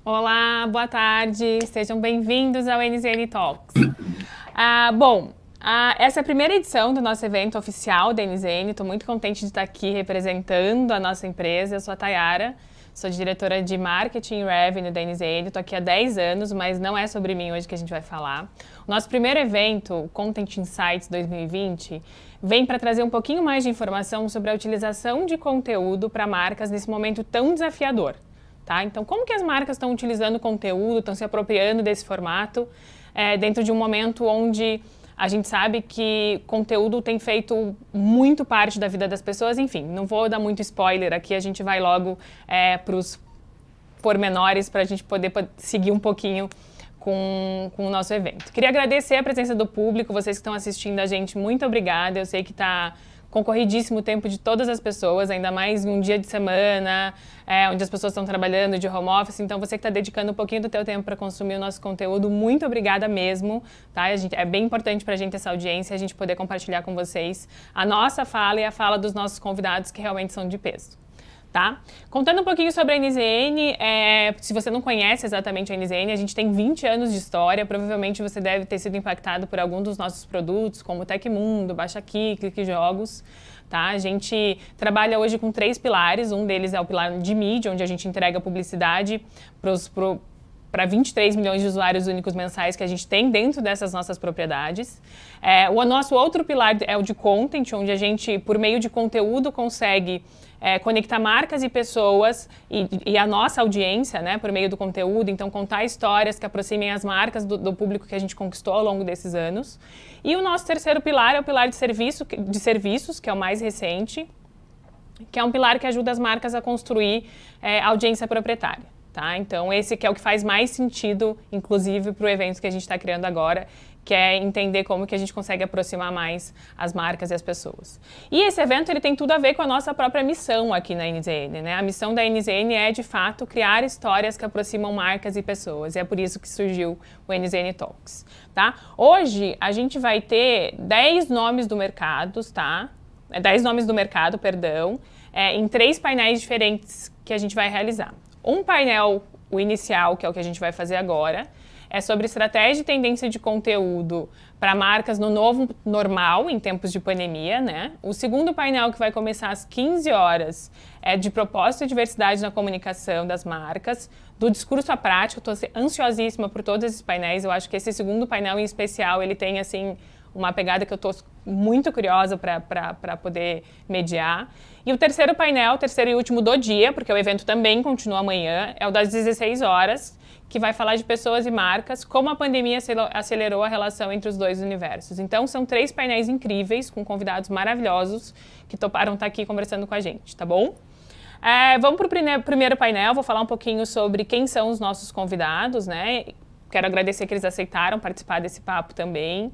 Olá, boa tarde, sejam bem-vindos ao NZN Talks. Essa é a primeira edição do nosso evento oficial da NZN, estou muito contente de estar aqui representando a nossa empresa. Eu sou a Tayara, sou diretora de Marketing e Revenue da NZN, estou aqui há 10 anos, mas não é sobre mim hoje que a gente vai falar. O nosso primeiro evento, o Content Insights 2020, vem para trazer um pouquinho mais de informação sobre a utilização de conteúdo para marcas nesse momento tão desafiador. Tá? Então, como que as marcas estão utilizando conteúdo, estão se apropriando desse formato, dentro de um momento onde a gente sabe que conteúdo tem feito muito parte da vida das pessoas. Enfim, não vou dar muito spoiler aqui, a gente vai logo para os pormenores para a gente poder seguir um pouquinho com o nosso evento. Queria agradecer a presença do público, vocês que estão assistindo a gente, muito obrigada. Eu sei que está concorridíssimo o tempo de todas as pessoas, ainda mais em um dia de semana, onde as pessoas estão trabalhando de home office. Então, você que está dedicando um pouquinho do teu tempo para consumir o nosso conteúdo, muito obrigada mesmo, tá? É bem importante para a gente essa audiência, a gente poder compartilhar com vocês a nossa fala e a fala dos nossos convidados, que realmente são de peso. Tá? Contando um pouquinho sobre a NZN, se você não conhece exatamente a NZN, a gente tem 20 anos de história, provavelmente você deve ter sido impactado por algum dos nossos produtos, como Tecmundo, Baixa Aqui, Clique Jogos. Tá? A gente trabalha hoje com 3 pilares, um deles é o pilar de mídia, onde a gente entrega publicidade para 23 milhões de usuários únicos mensais que a gente tem dentro dessas nossas propriedades. O nosso outro pilar é o de content, onde a gente, por meio de conteúdo, consegue conectar marcas e pessoas e a nossa audiência, né, por meio do conteúdo. Então, contar histórias que aproximem as marcas do público que a gente conquistou ao longo desses anos. E o nosso terceiro pilar é o pilar de serviços, que é o mais recente, que é um pilar que ajuda as marcas a construir audiência proprietária. Tá? Então, esse que é o que faz mais sentido, inclusive, para o evento que a gente está criando agora, que é entender como que a gente consegue aproximar mais as marcas e as pessoas. E esse evento ele tem tudo a ver com a nossa própria missão aqui na NZN, né? A missão da NZN é, de fato, criar histórias que aproximam marcas e pessoas. E é por isso que surgiu o NZN Talks. Tá? Hoje, a gente vai ter 10 nomes do mercado, tá? 10 nomes do mercado, perdão, em 3 painéis diferentes que a gente vai realizar. Um painel, o inicial, que é o que a gente vai fazer agora, é sobre estratégia e tendência de conteúdo para marcas no novo normal, em tempos de pandemia, né? O segundo painel, que vai começar às 15 horas, é de propósito e diversidade na comunicação das marcas, do discurso à prática. Estou ansiosíssima por todos esses painéis. Eu acho que esse segundo painel em especial, ele tem, assim, uma pegada que eu estou muito curiosa para poder mediar. E o terceiro painel, terceiro e último do dia, porque o evento também continua amanhã, é o das 16 horas, que vai falar de pessoas e marcas, como a pandemia acelerou a relação entre os dois universos. Então, são 3 painéis incríveis, com convidados maravilhosos, que toparam estar aqui conversando com a gente, tá bom? Vamos para o primeiro painel, vou falar um pouquinho sobre quem são os nossos convidados, né? Quero agradecer que eles aceitaram participar desse papo também.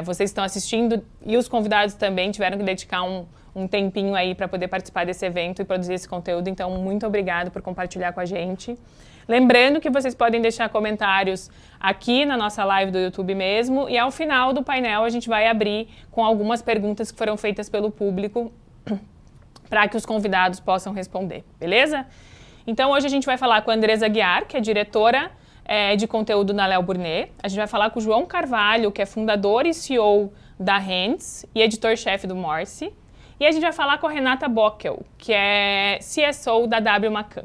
Vocês estão assistindo e os convidados também tiveram que dedicar um tempinho aí para poder participar desse evento e produzir esse conteúdo. Então, muito obrigado por compartilhar com a gente. Lembrando que vocês podem deixar comentários aqui na nossa live do YouTube mesmo. E ao final do painel, a gente vai abrir com algumas perguntas que foram feitas pelo público para que os convidados possam responder, beleza? Então, hoje a gente vai falar com a Andresa Aguiar, que é diretora de conteúdo na Léo Burnet. A gente vai falar com o João Carvalho, que é fundador e CEO da Hands e editor-chefe do Morse. E a gente vai falar com a Renata Bockel, que é CSO da W Macan.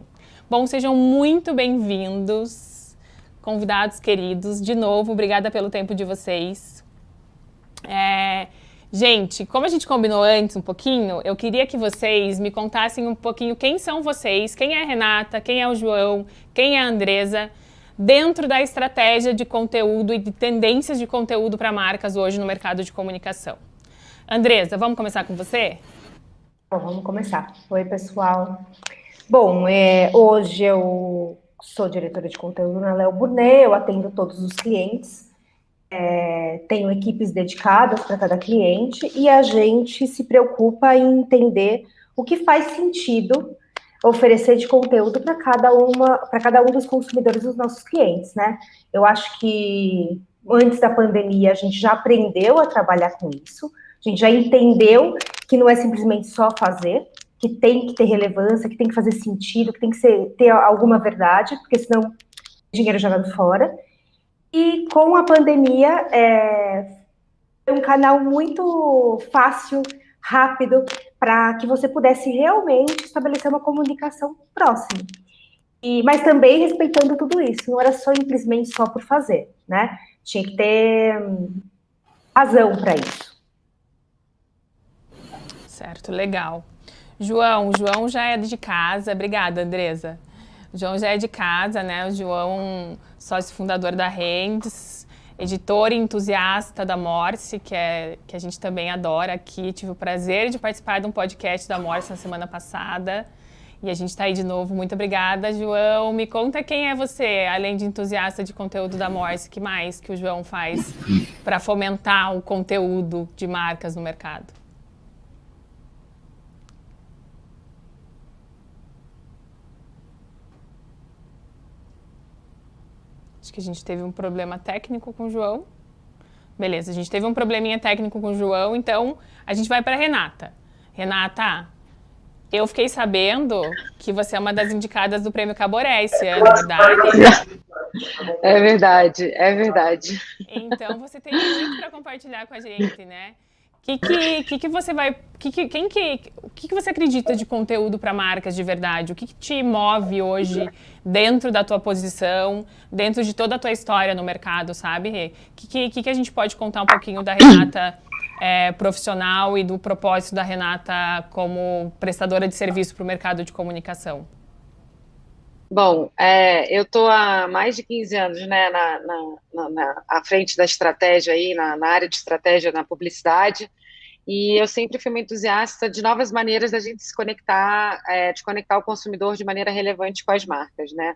Bom, sejam muito bem-vindos, convidados queridos. De novo, obrigada pelo tempo de vocês. Gente, como a gente combinou antes um pouquinho, eu queria que vocês me contassem um pouquinho quem são vocês, quem é a Renata, quem é o João, quem é a Andresa, dentro da estratégia de conteúdo e de tendências de conteúdo para marcas hoje no mercado de comunicação. Andresa, vamos começar com você? Bom, vamos começar. Oi, pessoal. Bom, hoje eu sou diretora de conteúdo na Léo Burnet, eu atendo todos os clientes, tenho equipes dedicadas para cada cliente e a gente se preocupa em entender o que faz sentido oferecer de conteúdo para cada um dos consumidores dos nossos clientes, né? Eu acho que antes da pandemia a gente já aprendeu a trabalhar com isso, a gente já entendeu que não é simplesmente só fazer, que tem que ter relevância, que tem que fazer sentido, que tem que ter alguma verdade, porque senão dinheiro jogado fora. E com a pandemia, é um canal muito fácil, rápido, para que você pudesse realmente estabelecer uma comunicação próxima. Mas também respeitando tudo isso, não era simplesmente só por fazer, né? Tinha que ter razão para isso. Certo, legal. João já é de casa. Obrigada, Andresa. O João já é de casa, né? O João, sócio fundador da Rendes, editor e entusiasta da Morse, que a gente também adora aqui. Tive o prazer de participar de um podcast da Morse na semana passada. E a gente está aí de novo. Muito obrigada, João. Me conta quem é você, além de entusiasta de conteúdo da Morse. Que mais que o João faz para fomentar o conteúdo de marcas no mercado? Acho que a gente teve um problema técnico com o João. Beleza, a gente teve um probleminha técnico com o João, então a gente vai para a Renata. Renata, eu fiquei sabendo que você é uma das indicadas do Prêmio Caboré esse ano, verdade? É verdade, é verdade. Então você tem muito para compartilhar com a gente, né? O que você acredita de conteúdo para marcas de verdade? O que te move hoje dentro da tua posição, dentro de toda a tua história no mercado, sabe, Rê? O que a gente pode contar um pouquinho da Renata profissional e do propósito da Renata como prestadora de serviço para o mercado de comunicação? Bom, eu estou há mais de 15 anos, né, à frente da estratégia aí, na área de estratégia na publicidade, e eu sempre fui uma entusiasta de novas maneiras da gente se conectar, de conectar o consumidor de maneira relevante com as marcas, né?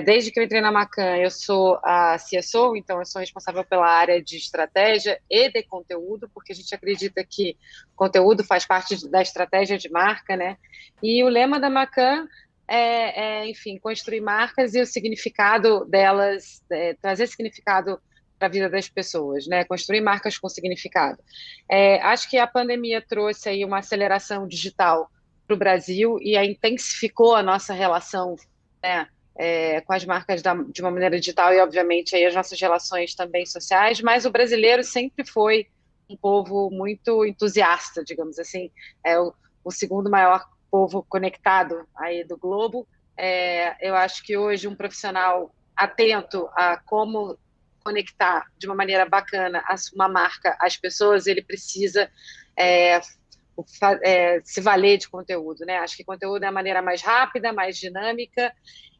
Desde que eu entrei na Macan, eu sou a CSO, então eu sou responsável pela área de estratégia e de conteúdo, porque a gente acredita que conteúdo faz parte da estratégia de marca, né? E o lema da Macan enfim, construir marcas e o significado delas, trazer significado para a vida das pessoas, né? Construir marcas com significado. Acho que a pandemia trouxe aí uma aceleração digital para o Brasil e intensificou a nossa relação, né, com as marcas de uma maneira digital e, obviamente, aí as nossas relações também sociais, mas o brasileiro sempre foi um povo muito entusiasta, digamos assim, o segundo maior povo conectado aí do globo. Eu acho que hoje um profissional atento a como conectar de uma maneira bacana uma marca às pessoas, ele precisa se valer de conteúdo, né? Acho que conteúdo é a maneira mais rápida, mais dinâmica,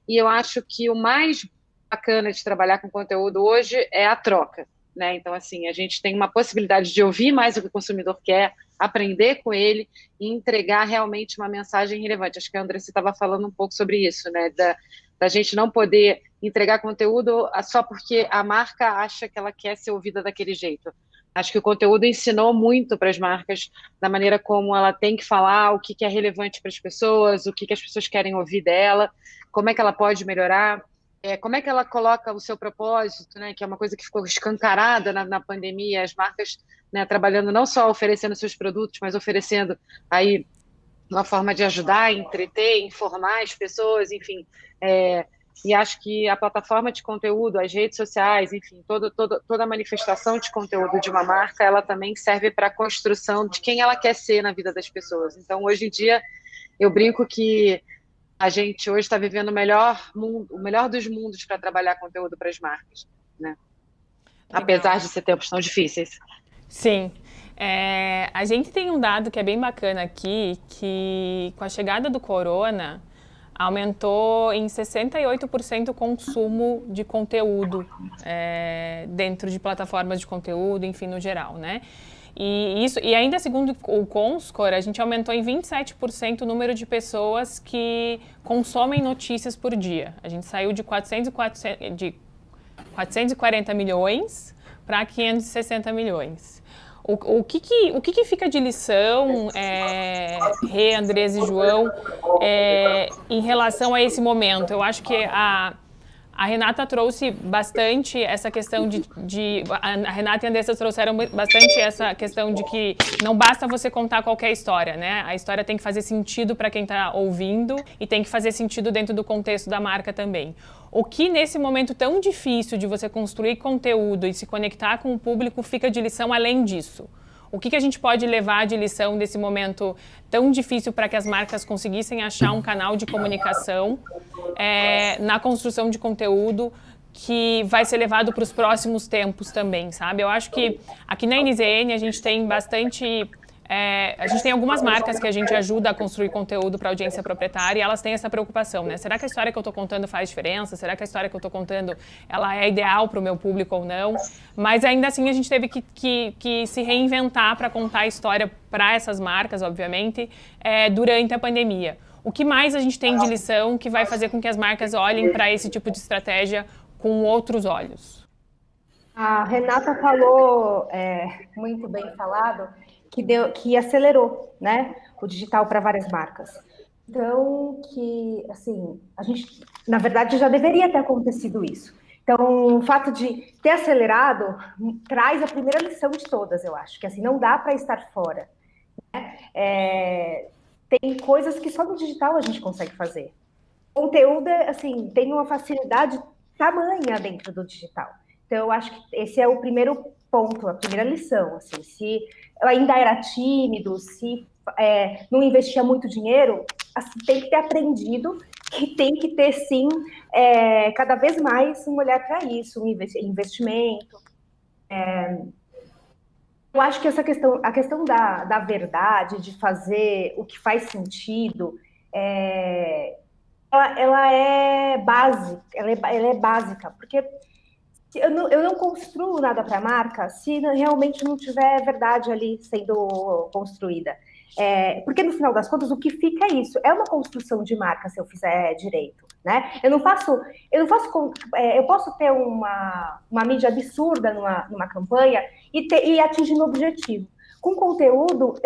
e eu acho que o mais bacana de trabalhar com conteúdo hoje é a troca, né? Então, assim, a gente tem uma possibilidade de ouvir mais o que o consumidor quer, aprender com ele e entregar realmente uma mensagem relevante. Acho que a Andressa estava falando um pouco sobre isso, né? Da gente não poder entregar conteúdo só porque a marca acha que ela quer ser ouvida daquele jeito. Acho que o conteúdo ensinou muito para as marcas da maneira como ela tem que falar, o que é relevante para as pessoas, o que as pessoas querem ouvir dela, como é que ela pode melhorar, como é que ela coloca o seu propósito, né, que é uma coisa que ficou escancarada na pandemia, as marcas, né, trabalhando não só oferecendo seus produtos, mas oferecendo aí uma forma de ajudar, entreter, informar as pessoas, enfim. E acho que a plataforma de conteúdo, as redes sociais, enfim, toda a manifestação de conteúdo de uma marca, ela também serve para a construção de quem ela quer ser na vida das pessoas. Então, hoje em dia, eu brinco que a gente hoje está vivendo o melhor dos mundos para trabalhar conteúdo para as marcas, né? Apesar de ser tempos tão difíceis. Sim. A gente tem um dado que é bem bacana aqui, que com a chegada do corona, aumentou em 68% o consumo de conteúdo dentro de plataformas de conteúdo, enfim, no geral, né? E ainda segundo o Comscore, a gente aumentou em 27% o número de pessoas que consomem notícias por dia. A gente saiu de 440 milhões para 560 milhões. O que fica de lição, Rê, Andresa e João, em relação a esse momento? Eu acho que a A Renata trouxe bastante essa questão a Renata e a Andressa trouxeram bastante essa questão de que não basta você contar qualquer história, né? A história tem que fazer sentido para quem está ouvindo e tem que fazer sentido dentro do contexto da marca também. O que nesse momento tão difícil de você construir conteúdo e se conectar com o público fica de lição além disso? O que a gente pode levar de lição desse momento tão difícil para que as marcas conseguissem achar um canal de comunicação na construção de conteúdo que vai ser levado para os próximos tempos também, sabe? Eu acho que aqui na NZN a gente tem bastante... a gente tem algumas marcas que a gente ajuda a construir conteúdo para audiência proprietária e elas têm essa preocupação, né? Será que a história que eu estou contando faz diferença? Será que a história que eu estou contando ela é ideal para o meu público ou não? Mas ainda assim a gente teve que se reinventar para contar a história para essas marcas, obviamente, durante a pandemia. O que mais a gente tem de lição que vai fazer com que as marcas olhem para esse tipo de estratégia com outros olhos? A Renata falou, muito bem falado, que acelerou, né, o digital para várias marcas. Então, que, assim, a gente, na verdade, já deveria ter acontecido isso. Então, o fato de ter acelerado traz a primeira lição de todas, eu acho, que assim, não dá para estar fora, né? Tem coisas que só no digital a gente consegue fazer. O conteúdo, assim, tem uma facilidade tamanha dentro do digital. Então, eu acho que esse é o primeiro ponto, a primeira lição, assim, se ainda era tímido, se não investia muito dinheiro, assim, tem que ter aprendido que tem que ter, sim, cada vez mais um olhar para isso, um investimento. Eu acho que a questão da verdade, de fazer o que faz sentido, ela é básica, ela é básica, porque eu não construo nada para a marca se realmente não tiver verdade ali sendo construída. Porque no final das contas, o que fica é isso, é uma construção de marca se eu fizer direito, né? Eu posso ter uma mídia absurda numa campanha e atingir meu objetivo. Com conteúdo,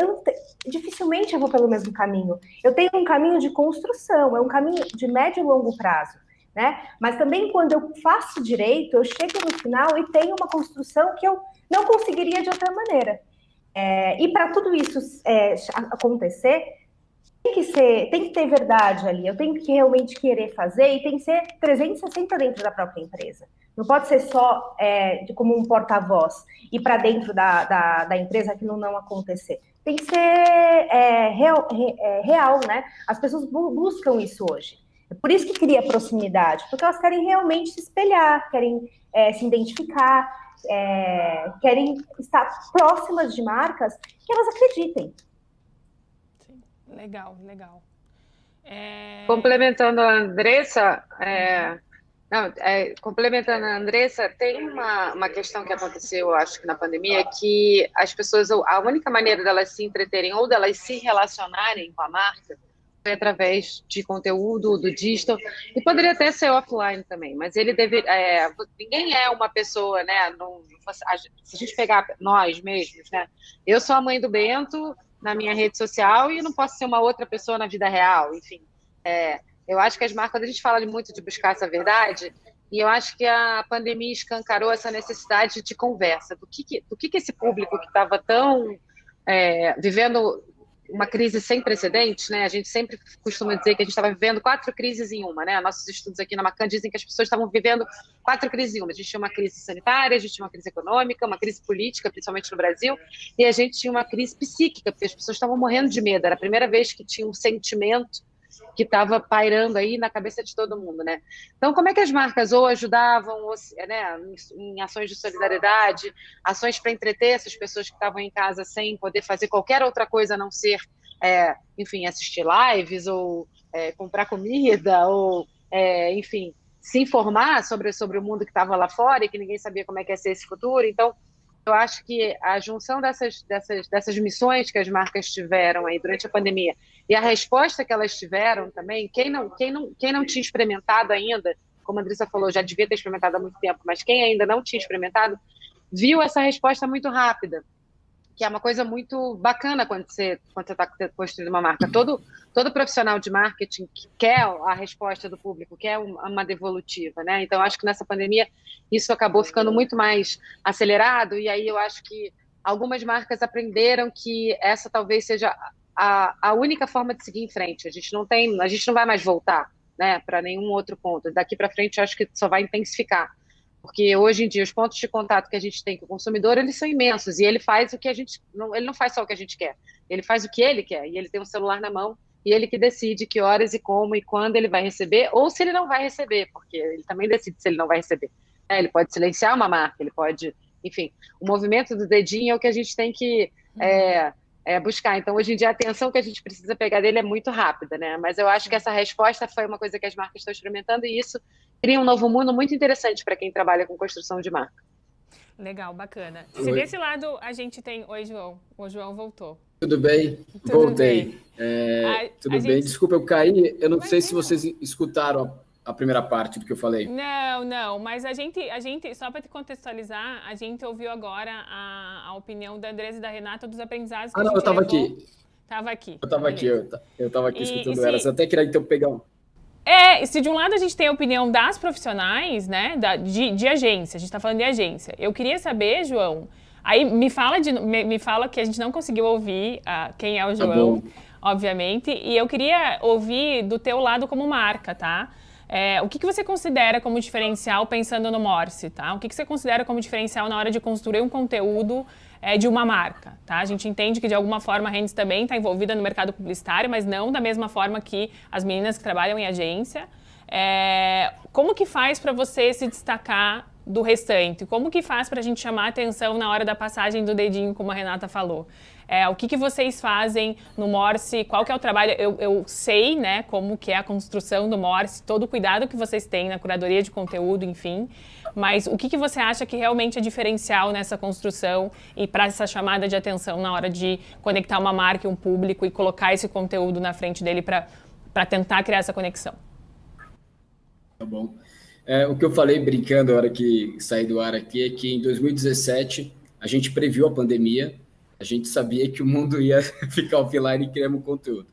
dificilmente eu vou pelo mesmo caminho. Eu tenho um caminho de construção, é um caminho de médio e longo prazo, né? Mas também quando eu faço direito, eu chego no final e tenho uma construção que eu não conseguiria de outra maneira. E para tudo isso acontecer, tem que ter verdade ali, eu tenho que realmente querer fazer e tem que ser 360 dentro da própria empresa. Não pode ser só como um porta-voz e para dentro da empresa aquilo não acontecer. Tem que ser real, né? As pessoas buscam isso hoje. É por isso que cria proximidade, porque elas querem realmente se espelhar, querem se identificar, querem estar próximas de marcas que elas acreditem. Sim, legal. Complementando a Andressa, tem uma questão que aconteceu, acho que na pandemia, que as pessoas, a única maneira delas se entreterem ou delas se relacionarem com a marca foi através de conteúdo, do digital, e poderia até ser offline também, mas ninguém é uma pessoa, né? Se a gente pegar nós mesmos, né? Eu sou a mãe do Bento na minha rede social e não posso ser uma outra pessoa na vida real, enfim. Eu acho que as marcas, quando a gente fala muito de buscar essa verdade, e eu acho que a pandemia escancarou essa necessidade de conversa, do que esse público que estava tão vivendo uma crise sem precedentes, né? A gente sempre costuma dizer que a gente estava vivendo 4 crises em uma, né? Nossos estudos aqui na Macan dizem que as pessoas estavam vivendo 4 crises em uma. A gente tinha uma crise sanitária, a gente tinha uma crise econômica, uma crise política, principalmente no Brasil, e a gente tinha uma crise psíquica, porque as pessoas estavam morrendo de medo. Era a primeira vez que tinha um sentimento que estava pairando aí na cabeça de todo mundo, né? Então, como é que as marcas ou ajudavam, né, em ações de solidariedade, ações para entreter essas pessoas que estavam em casa sem poder fazer qualquer outra coisa a não ser, enfim, assistir lives ou comprar comida ou, enfim, se informar sobre o mundo que estava lá fora e que ninguém sabia como é que ia ser esse futuro. Então, eu acho que a junção dessas missões que as marcas tiveram aí durante a pandemia e a resposta que elas tiveram também, quem não tinha experimentado ainda, como a Andressa falou, já devia ter experimentado há muito tempo, mas quem ainda não tinha experimentado, viu essa resposta muito rápida. que é uma coisa muito bacana quando você está construindo uma marca. Todo profissional de marketing que quer a resposta do público, quer uma devolutiva, né? Então, acho que nessa pandemia isso acabou ficando muito mais acelerado, e aí eu acho que algumas marcas aprenderam que essa talvez seja a única forma de seguir em frente. A gente não vai mais voltar, né, para nenhum outro ponto. Daqui para frente, eu acho que só vai intensificar. Porque hoje em dia os pontos de contato que a gente tem com o consumidor, eles são imensos, e ele faz o que a gente ele não faz só o que a gente quer, ele faz o que ele quer, e ele tem um celular na mão, e ele que decide que horas e como e quando ele vai receber, ou se ele não vai receber, porque ele também decide se ele não vai receber. Ele pode silenciar uma marca, ele pode, enfim, o movimento do dedinho é o que a gente tem que buscar. Então, hoje em dia, a atenção que a gente precisa pegar dele é muito rápida, né? Mas eu acho que essa resposta foi uma coisa que as marcas estão experimentando, e isso cria um novo mundo muito interessante para quem trabalha com construção de marca. Legal, bacana. Se desse lado a gente tem... Oi, João. O João voltou. Tudo bem? Voltei. Tudo bem? Desculpa, eu caí. Eu não sei se vocês escutaram a primeira parte do que eu falei. Não. Mas a gente só para te contextualizar, a gente ouviu agora a opinião da Andressa e da Renata dos aprendizados que a gente eu estava levou. aqui. Estava aqui. Eu estava aqui escutando elas. Até queria então pegar um. Se de um lado a gente tem a opinião das profissionais, né, de agência, a gente está falando de agência. Eu queria saber, João, aí me fala que a gente não conseguiu ouvir quem é o João, obviamente, e eu queria ouvir do teu lado como marca, tá? O que você considera como diferencial pensando no Morse, tá? O que você considera como diferencial na hora de construir um conteúdo de uma marca, tá? A gente entende que de alguma forma a Rendes também está envolvida no mercado publicitário, mas não da mesma forma que as meninas que trabalham em agência. Como que faz para você se destacar do restante? Como que faz para a gente chamar a atenção na hora da passagem do dedinho, como a Renata falou? O que vocês fazem no Morse? Qual que é o trabalho? Eu sei, né, como que é a construção do Morse, todo o cuidado que vocês têm na curadoria de conteúdo, enfim. Mas o que você acha que realmente é diferencial nessa construção e para essa chamada de atenção na hora de conectar uma marca e um público e colocar esse conteúdo na frente dele para tentar criar essa conexão? Tá bom. O que eu falei brincando na hora que saí do ar aqui é que em 2017 a gente previu a pandemia, a gente sabia que o mundo ia ficar offline e criamos conteúdo.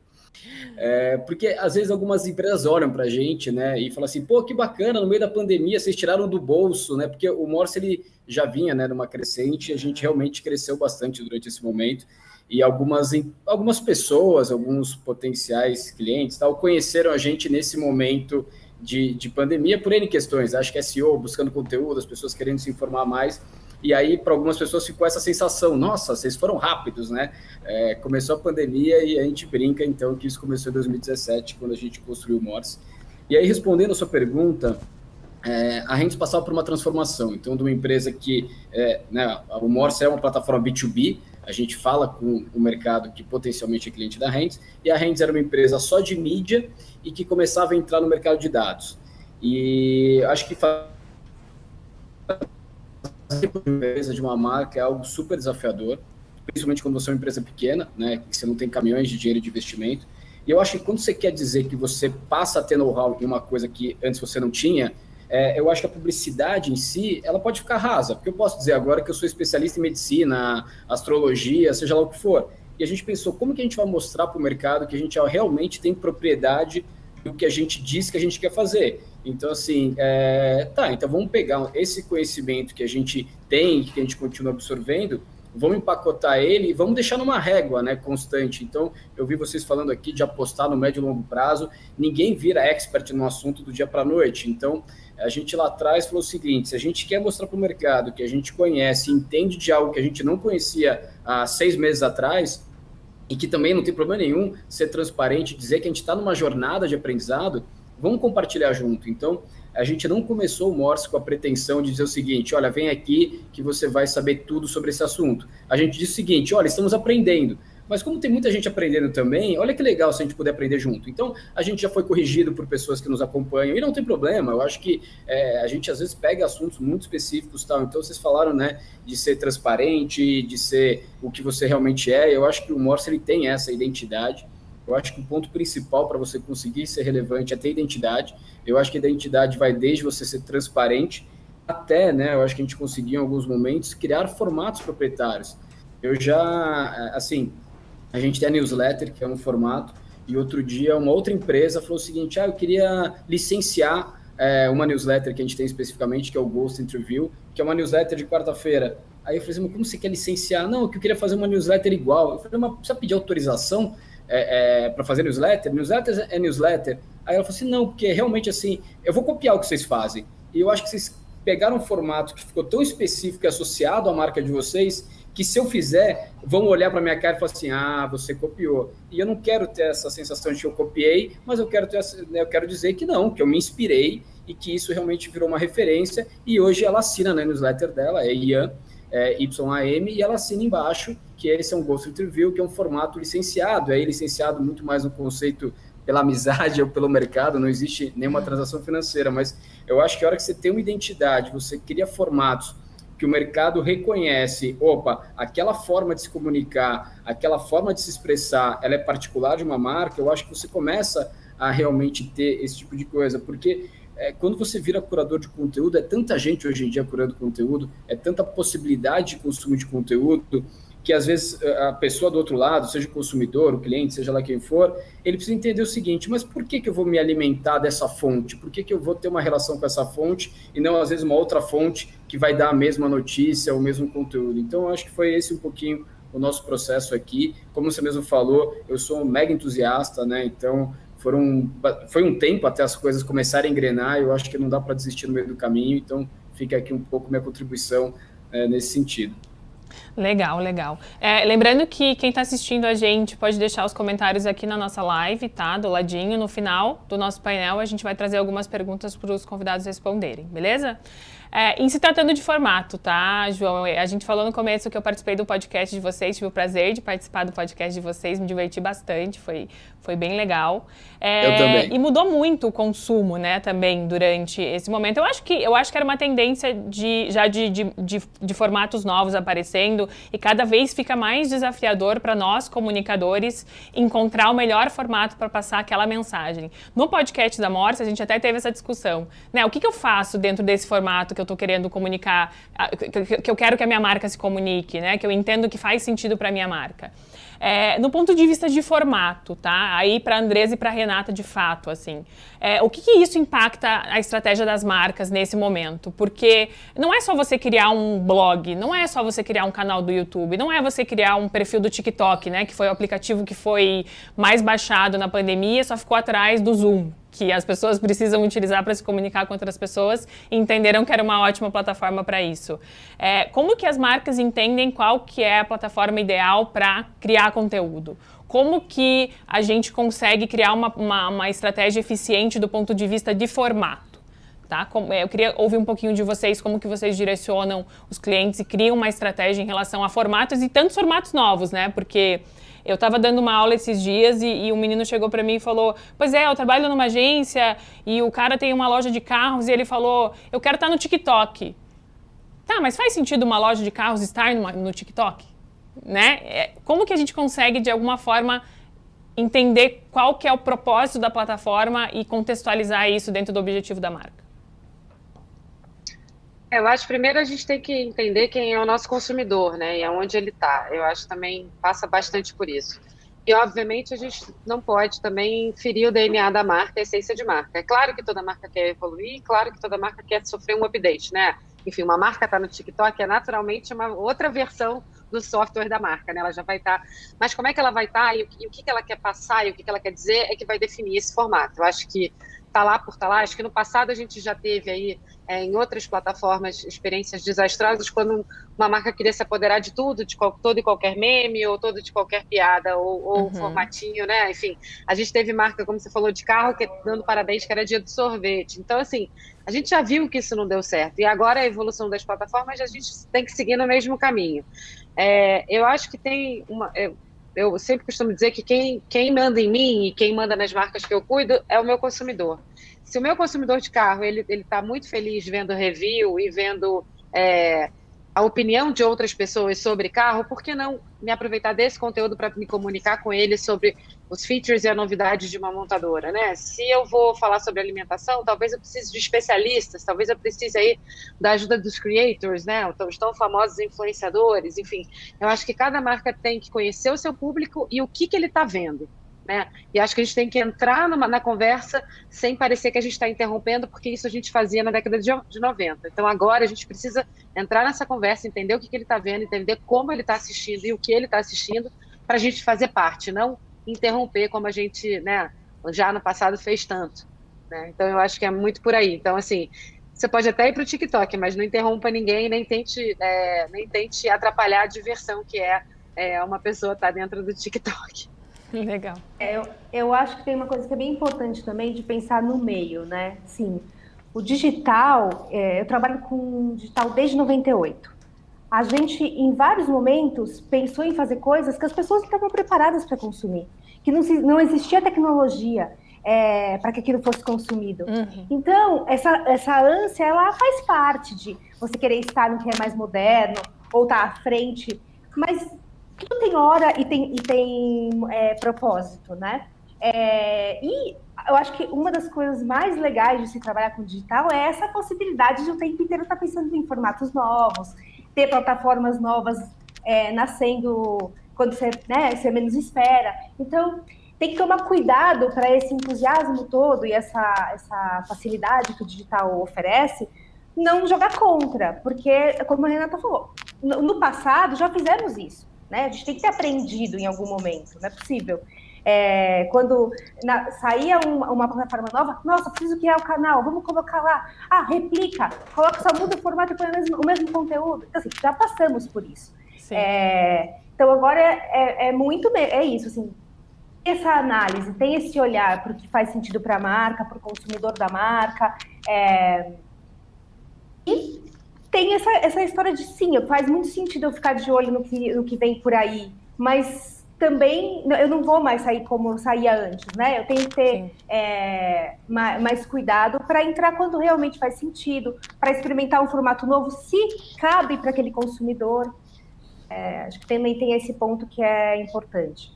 Porque às vezes algumas empresas olham para a gente, né, e falam assim, pô, que bacana, no meio da pandemia vocês tiraram do bolso, né, porque o Morse ele já vinha, né, numa crescente, a gente realmente cresceu bastante durante esse momento, e algumas pessoas, alguns potenciais clientes, tal, conheceram a gente nesse momento de pandemia por N questões, acho que SEO, buscando conteúdo, as pessoas querendo se informar mais, e aí para algumas pessoas ficou essa sensação, nossa, vocês foram rápidos, né? Começou a pandemia e a gente brinca, então, que isso começou em 2017, quando a gente construiu o Morse. E aí, respondendo a sua pergunta, a Rendes passava por uma transformação, então, de uma empresa que, né, o Morse é uma plataforma B2B, a gente fala com o mercado que potencialmente é cliente da Rendes, e a Rendes era uma empresa só de mídia e que começava a entrar no mercado de dados. E acho que empresa de uma marca é algo super desafiador, principalmente quando você é uma empresa pequena, né, que você não tem caminhões de dinheiro de investimento. E eu acho que quando você quer dizer que você passa a ter know-how em uma coisa que antes você não tinha, eu acho que a publicidade em si, ela pode ficar rasa, porque eu posso dizer agora que eu sou especialista em medicina, astrologia, seja lá o que for. E a gente pensou, como que a gente vai mostrar para o mercado que a gente realmente tem propriedade do que a gente diz que a gente quer fazer? Então, assim, então vamos pegar esse conhecimento que a gente tem, que a gente continua absorvendo, vamos empacotar ele e vamos deixar numa régua, né, constante. Então, eu vi vocês falando aqui de apostar no médio e longo prazo, ninguém vira expert no assunto do dia para a noite. Então, a gente lá atrás falou o seguinte, se a gente quer mostrar para o mercado que a gente conhece, entende de algo que a gente não conhecia há 6 meses atrás, e que também não tem problema nenhum ser transparente, dizer que a gente está numa jornada de aprendizado, vamos compartilhar junto. Então, a gente não começou o Morse com a pretensão de dizer o seguinte, olha, vem aqui que você vai saber tudo sobre esse assunto. A gente disse o seguinte, olha, estamos aprendendo. Mas como tem muita gente aprendendo também, olha que legal se a gente puder aprender junto. Então, a gente já foi corrigido por pessoas que nos acompanham, e não tem problema, eu acho que a gente às vezes pega assuntos muito específicos, tal. Então, vocês falaram, né, de ser transparente, de ser o que você realmente é. Eu acho que o Morse ele tem essa identidade. Eu acho que o ponto principal para você conseguir ser relevante é ter identidade. Eu acho que a identidade vai desde você ser transparente até, né, eu acho que a gente conseguiu em alguns momentos criar formatos proprietários. Eu já, assim, a gente tem a newsletter, que é um formato, e outro dia uma outra empresa falou o seguinte, eu queria licenciar uma newsletter que a gente tem especificamente, que é o Ghost Interview, que é uma newsletter de quarta-feira. Aí eu falei assim, mas como você quer licenciar? Não, que eu queria fazer uma newsletter igual. Eu falei, mas precisa pedir autorização para fazer newsletter? Newsletter é newsletter? Aí ela falou assim, não, porque realmente assim, eu vou copiar o que vocês fazem. E eu acho que vocês pegaram um formato que ficou tão específico e associado à marca de vocês, que se eu fizer, vão olhar para minha cara e falar assim, você copiou. E eu não quero ter essa sensação de que eu copiei, mas eu quero dizer que não, que eu me inspirei e que isso realmente virou uma referência. E hoje ela assina na newsletter dela, é Ian, YAM, e ela assina embaixo que esse é um Ghost Interview, que é um formato licenciado. É licenciado muito mais no conceito pela amizade ou pelo mercado, não existe nenhuma transação financeira, mas eu acho que a hora que você tem uma identidade, você cria formatos que o mercado reconhece, aquela forma de se comunicar, aquela forma de se expressar, ela é particular de uma marca, eu acho que você começa a realmente ter esse tipo de coisa, porque quando você vira curador de conteúdo, é tanta gente hoje em dia curando conteúdo, é tanta possibilidade de consumo de conteúdo, que às vezes a pessoa do outro lado, seja o consumidor, o cliente, seja lá quem for, ele precisa entender o seguinte, mas por que eu vou me alimentar dessa fonte? Por que eu vou ter uma relação com essa fonte e não, às vezes, uma outra fonte que vai dar a mesma notícia, o mesmo conteúdo? Então, eu acho que foi esse um pouquinho o nosso processo aqui. Como você mesmo falou, eu sou um mega entusiasta, né? Então, foi um tempo até as coisas começarem a engrenar, eu acho que não dá para desistir no meio do caminho, então fica aqui um pouco minha contribuição nesse sentido. Legal, legal. Lembrando que quem está assistindo a gente pode deixar os comentários aqui na nossa live, tá? Do ladinho, no final do nosso painel, a gente vai trazer algumas perguntas para os convidados responderem, beleza? Em se tratando de formato, tá, João? A gente falou no começo que eu participei do podcast de vocês, tive o prazer de participar do podcast de vocês, me diverti bastante, foi bem legal. Eu também. E mudou muito o consumo, né, também, durante esse momento. Eu acho que era uma tendência de formatos novos aparecendo e cada vez fica mais desafiador para nós, comunicadores, encontrar o melhor formato para passar aquela mensagem. No podcast da Morse, a gente até teve essa discussão, né? O que eu faço dentro desse formato que eu estou querendo comunicar, que eu quero que a minha marca se comunique, né? Que eu entendo que faz sentido para a minha marca. No ponto de vista de formato, tá? Aí para a Andresa e para a Renata, de fato, assim. O que isso impacta a estratégia das marcas nesse momento? Porque não é só você criar um blog, não é só você criar um canal do YouTube, não é você criar um perfil do TikTok, né? Que foi o aplicativo que foi mais baixado na pandemia, só ficou atrás do Zoom, que as pessoas precisam utilizar para se comunicar com outras pessoas e entenderam que era uma ótima plataforma para isso. Como que as marcas entendem qual que é a plataforma ideal para criar conteúdo? Como que a gente consegue criar uma estratégia eficiente do ponto de vista de formato? Tá? Eu queria ouvir um pouquinho de vocês, como que vocês direcionam os clientes e criam uma estratégia em relação a formatos e tantos formatos novos, né? Porque eu estava dando uma aula esses dias e um menino chegou para mim e falou, pois eu trabalho numa agência e o cara tem uma loja de carros e ele falou, eu quero estar no TikTok. Tá, mas faz sentido uma loja de carros estar no TikTok? Né? Como que a gente consegue, de alguma forma, entender qual que é o propósito da plataforma e contextualizar isso dentro do objetivo da marca? Eu acho que primeiro a gente tem que entender quem é o nosso consumidor, né? E aonde ele está. Eu acho que também passa bastante por isso. E, obviamente, a gente não pode também ferir o DNA da marca, a essência de marca. É claro que toda marca quer evoluir, claro que toda marca quer sofrer um update, né? Enfim, uma marca está no TikTok, é naturalmente uma outra versão do software da marca, né? Ela já vai estar... Mas como é que ela vai estar e o que ela quer passar e o que ela quer dizer é que vai definir esse formato. Eu acho que tá lá por tá lá. Acho que no passado a gente já teve aí, em outras plataformas, experiências desastrosas quando uma marca queria se apoderar de tudo, de todo e qualquer meme, ou todo de qualquer piada, ou formatinho, né? Enfim, a gente teve marca, como você falou, de carro, dando parabéns, que era dia do sorvete. Então, assim, a gente já viu que isso não deu certo. E agora a evolução das plataformas, a gente tem que seguir no mesmo caminho. Eu acho que tem uma... Eu sempre costumo dizer que quem manda em mim e quem manda nas marcas que eu cuido é o meu consumidor. Se o meu consumidor de carro ele está muito feliz vendo review e vendo a opinião de outras pessoas sobre carro, por que não me aproveitar desse conteúdo para me comunicar com ele sobre os features e a novidade de uma montadora, né? Se eu vou falar sobre alimentação, talvez eu precise de especialistas, talvez eu precise aí da ajuda dos creators, né? Os tão famosos influenciadores, enfim. Eu acho que cada marca tem que conhecer o seu público e o que ele está vendo, né? E acho que a gente tem que entrar na conversa sem parecer que a gente está interrompendo, porque isso a gente fazia na década de 90. Então agora a gente precisa entrar nessa conversa, entender o que ele está vendo, entender como ele está assistindo e o que ele está assistindo, para a gente fazer parte, não interromper como a gente, né, já no passado fez tanto, né? Então eu acho que é muito por aí. Então, assim, você pode até ir para o TikTok, mas não interrompa ninguém, nem tente atrapalhar a diversão que é uma pessoa estar dentro do TikTok. Legal. Eu acho que tem uma coisa que é bem importante também de pensar no meio, né? Sim, o digital, eu trabalho com digital desde 98. A gente, em vários momentos, pensou em fazer coisas que as pessoas não estavam preparadas para consumir, que não existia tecnologia para que aquilo fosse consumido. Uhum. Então, essa ânsia, ela faz parte de você querer estar no que é mais moderno, ou estar à frente, mas tudo tem hora e tem propósito, né? E eu acho que uma das coisas mais legais de se trabalhar com digital é essa possibilidade de o tempo inteiro estar pensando em formatos novos, ter plataformas novas nascendo quando você menos espera. Então, tem que tomar cuidado para esse entusiasmo todo e essa facilidade que o digital oferece, não jogar contra, porque, como a Renata falou, no passado já fizemos isso, né? A gente tem que ter aprendido em algum momento, não é possível. Quando saía uma plataforma nova, nossa, preciso criar o canal, vamos colocar lá, replica, coloca, só muda o formato e põe o mesmo conteúdo. Então, assim, já passamos por isso. Então, agora é isso, assim, essa análise, tem esse olhar para o que faz sentido para a marca, para o consumidor da marca, e tem essa história de, sim, faz muito sentido eu ficar de olho no que vem por aí, mas também eu não vou mais sair como eu saía antes, né? Eu tenho que ter mais cuidado para entrar quando realmente faz sentido, para experimentar um formato novo, se cabe para aquele consumidor. Acho que também tem esse ponto que é importante.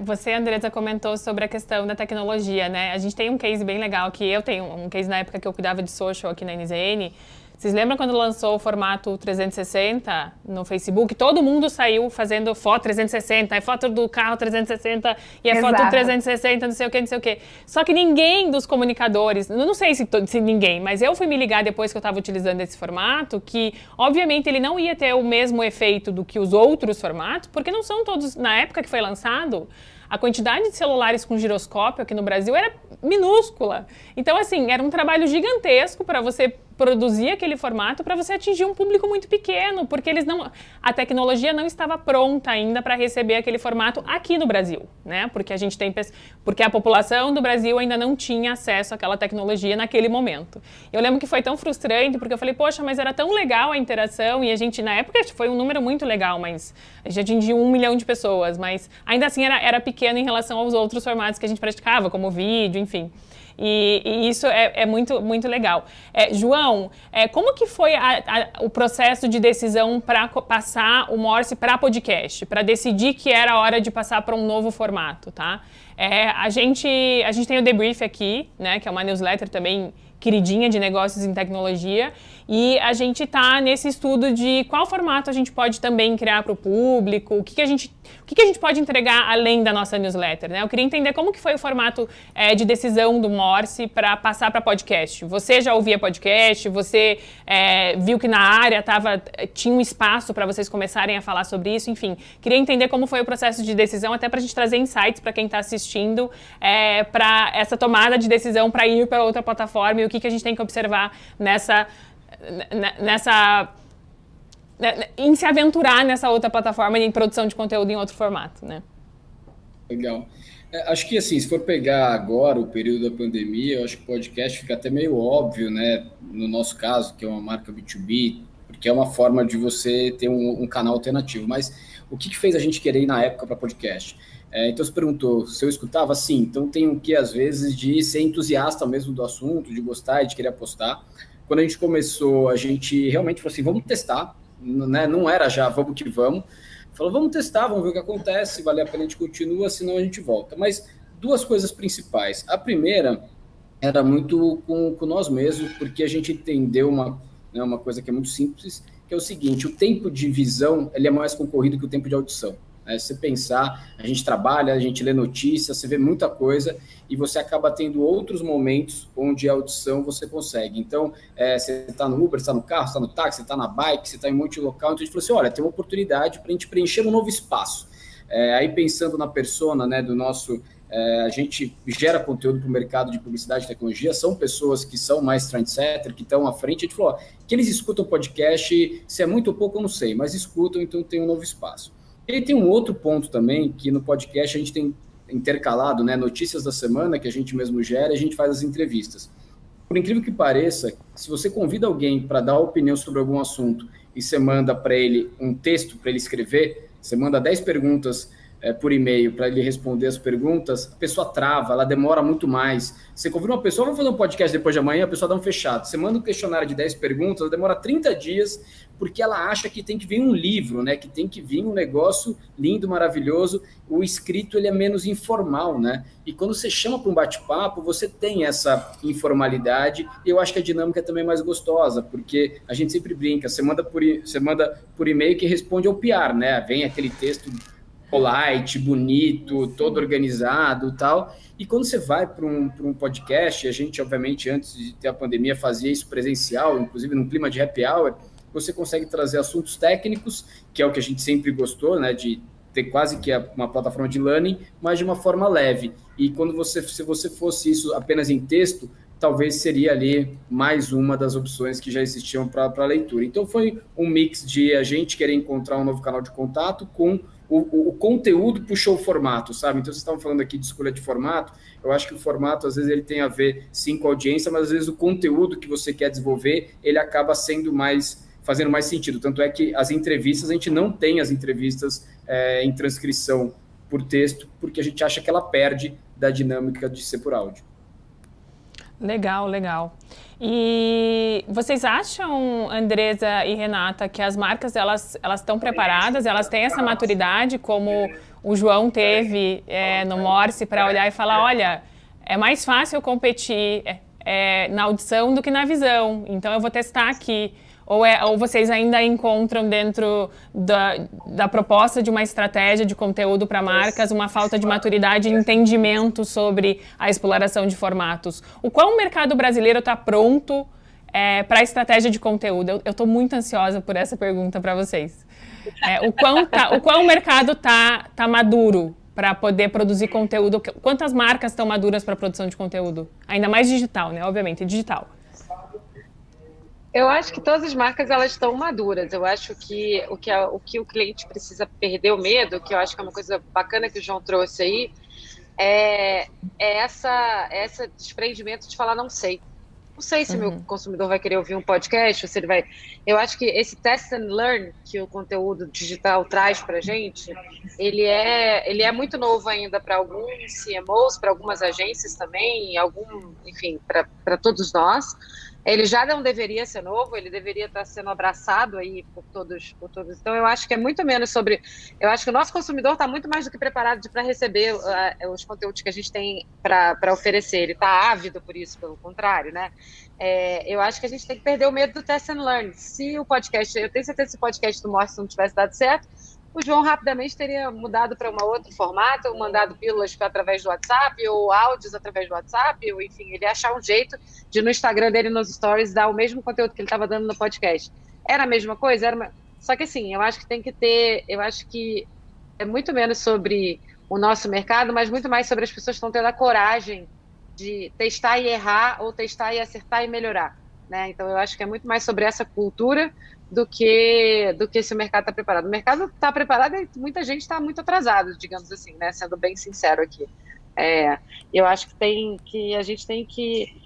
Você, Andresa, comentou sobre a questão da tecnologia, né? A gente tem um case bem legal, que eu tenho um case na época que eu cuidava de social aqui na NZN. Vocês lembram quando lançou o formato 360 no Facebook? Todo mundo saiu fazendo foto 360, foto do carro 360 e a foto 360, não sei o que. Só que ninguém dos comunicadores, não sei se ninguém, mas eu fui me ligar depois que eu estava utilizando esse formato, que obviamente ele não ia ter o mesmo efeito do que os outros formatos, porque não são todos, na época que foi lançado, a quantidade de celulares com giroscópio aqui no Brasil era minúscula. Então, assim, era um trabalho gigantesco para você produzir aquele formato para você atingir um público muito pequeno, porque a tecnologia não estava pronta ainda para receber aquele formato aqui no Brasil, né? Porque a população do Brasil ainda não tinha acesso àquela tecnologia naquele momento. Eu lembro que foi tão frustrante, porque eu falei, poxa, mas era tão legal a interação, e a gente, na época, foi um número muito legal, mas a gente atingiu 1 milhão de pessoas, mas ainda assim era pequeno em relação aos outros formatos que a gente praticava, como vídeo, enfim. E isso é muito, muito legal. João, como que foi o processo de decisão para passar o Morse para podcast, para decidir que era a hora de passar para um novo formato, tá? A gente tem o Debrief aqui, né, que é uma newsletter também queridinha de negócios em tecnologia, e a gente está nesse estudo de qual formato a gente pode também criar para o público, o que a gente pode entregar além da nossa newsletter, né? Eu queria entender como que foi o formato de decisão do Morse para passar para podcast. Você já ouvia podcast? Você viu que na área tinha um espaço para vocês começarem a falar sobre isso? Enfim, queria entender como foi o processo de decisão, até para a gente trazer insights para quem está assistindo, para essa tomada de decisão para ir para outra plataforma, e o que a gente tem que observar em se aventurar nessa outra plataforma de produção de conteúdo em outro formato, né? Legal. Acho que, assim, se for pegar agora o período da pandemia, eu acho que o podcast fica até meio óbvio, né? No nosso caso, que é uma marca B2B, porque é uma forma de você ter um canal alternativo. Mas o que fez a gente querer ir na época para podcast? Então, você perguntou se eu escutava? Sim. Então, tem o que, às vezes, de ser entusiasta mesmo do assunto, de gostar e de querer apostar. Quando a gente começou, a gente realmente falou assim, vamos testar, né? Não era já, vamos que vamos. Falou, vamos testar, vamos ver o que acontece, se valer a pena a gente continua, senão a gente volta. Mas duas coisas principais. A primeira era muito com nós mesmos, porque a gente entendeu uma coisa que é muito simples, que é o seguinte, o tempo de visão ele é mais concorrido que o tempo de audição. Se você pensar, a gente trabalha, a gente lê notícias, você vê muita coisa e você acaba tendo outros momentos onde a audição você consegue. Então, você está no Uber, você está no carro, você está no táxi, você está na bike, você está em um monte de local, então a gente falou assim, olha, tem uma oportunidade para a gente preencher um novo espaço. Aí pensando na persona, né, do nosso... a gente gera conteúdo para o mercado de publicidade e tecnologia, são pessoas que são mais trendsetter, que estão à frente, a gente falou, que eles escutam podcast, se é muito ou pouco eu não sei, mas escutam, então tem um novo espaço. E tem um outro ponto também, que no podcast a gente tem intercalado, né, notícias da semana, que a gente mesmo gera, e a gente faz as entrevistas. Por incrível que pareça, se você convida alguém para dar opinião sobre algum assunto e você manda para ele um texto para ele escrever, você manda 10 perguntas por e-mail para ele responder as perguntas, a pessoa trava, ela demora muito mais. Você convida uma pessoa, vamos fazer um podcast depois de amanhã, a pessoa dá um fechado. Você manda um questionário de 10 perguntas, ela demora 30 dias, porque ela acha que tem que vir um livro, né? Que tem que vir um negócio lindo, maravilhoso. O escrito ele é menos informal, né? E quando você chama para um bate-papo, você tem essa informalidade, e eu acho que a dinâmica é também mais gostosa, porque a gente sempre brinca, você manda por e-mail que responde ao PR, né? Vem aquele texto polite, bonito, todo organizado e tal. E quando você vai para um podcast, a gente, obviamente, antes de ter a pandemia, fazia isso presencial, inclusive num clima de happy hour, você consegue trazer assuntos técnicos, que é o que a gente sempre gostou, né, de ter quase que uma plataforma de learning, mas de uma forma leve. E se você fosse isso apenas em texto, talvez seria ali mais uma das opções que já existiam para leitura. Então foi um mix de a gente querer encontrar um novo canal de contato com o conteúdo puxou o formato, sabe? Então, vocês estavam falando aqui de escolha de formato, eu acho que o formato, às vezes, ele tem a ver, sim, com a audiência, mas, às vezes, o conteúdo que você quer desenvolver, ele acaba fazendo mais sentido. Tanto é que as entrevistas, a gente não tem as entrevistas em transcrição por texto, porque a gente acha que ela perde da dinâmica de ser por áudio. Legal, legal. E vocês acham, Andresa e Renata, que as marcas elas estão preparadas, elas têm essa maturidade como o João teve no Morse para olhar e falar, olha, é mais fácil eu competir na audição do que na visão, então eu vou testar aqui. Ou vocês ainda encontram dentro da proposta de uma estratégia de conteúdo para marcas uma falta de maturidade e entendimento sobre a exploração de formatos? O quão o mercado brasileiro está pronto para a estratégia de conteúdo? Eu estou muito ansiosa por essa pergunta para vocês. O quão o mercado está maduro para poder produzir conteúdo? Quantas marcas estão maduras para a produção de conteúdo? Ainda mais digital, né? Obviamente, digital. Eu acho que todas as marcas elas estão maduras. Eu acho que o que o cliente precisa perder o medo, que eu acho que é uma coisa bacana que o João trouxe aí, é esse desprendimento de falar não sei. Não sei se meu consumidor vai querer ouvir um podcast, ou se ele vai... Eu acho que esse test and learn que o conteúdo digital traz para a gente, ele é muito novo ainda para alguns CMOs, para algumas agências também, enfim, para todos nós. Ele já não deveria ser novo, ele deveria estar sendo abraçado aí por todos. Então, eu acho que é muito menos sobre... Eu acho que o nosso consumidor está muito mais do que preparado para receber os conteúdos que a gente tem para oferecer. Ele está ávido por isso, pelo contrário, né? Eu acho que a gente tem que perder o medo do test and learn. Se o podcast... Eu tenho certeza que se o podcast do Morse não tivesse dado certo, o João rapidamente teria mudado para um outro formato, ou mandado pílulas através do WhatsApp, ou áudios através do WhatsApp, ou enfim, ele ia achar um jeito de no Instagram dele, nos stories, dar o mesmo conteúdo que ele estava dando no podcast. Era a mesma coisa? Só que assim, eu acho que tem que ter, eu acho que é muito menos sobre o nosso mercado, mas muito mais sobre as pessoas que estão tendo a coragem de testar e errar, ou testar e acertar e melhorar, né? Então eu acho que é muito mais sobre essa cultura do que se o mercado está preparado. O mercado está preparado e muita gente está muito atrasado, digamos assim, né? Sendo bem sincero aqui. Eu acho que a gente tem que...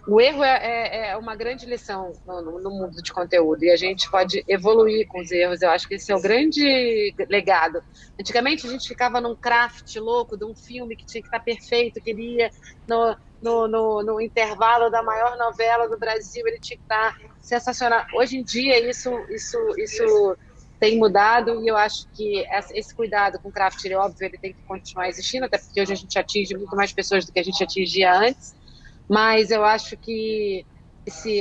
O erro é uma grande lição no mundo de conteúdo, e a gente pode evoluir com os erros. Eu acho que esse é o grande legado. Antigamente a gente ficava num craft louco de um filme que tinha que estar perfeito, queria no intervalo da maior novela do Brasil, ele tinha que estar sensacional. Hoje em dia isso tem mudado, e eu acho que esse cuidado com o craft, óbvio, ele tem que continuar existindo, até porque hoje a gente atinge muito mais pessoas do que a gente atingia antes, mas eu acho que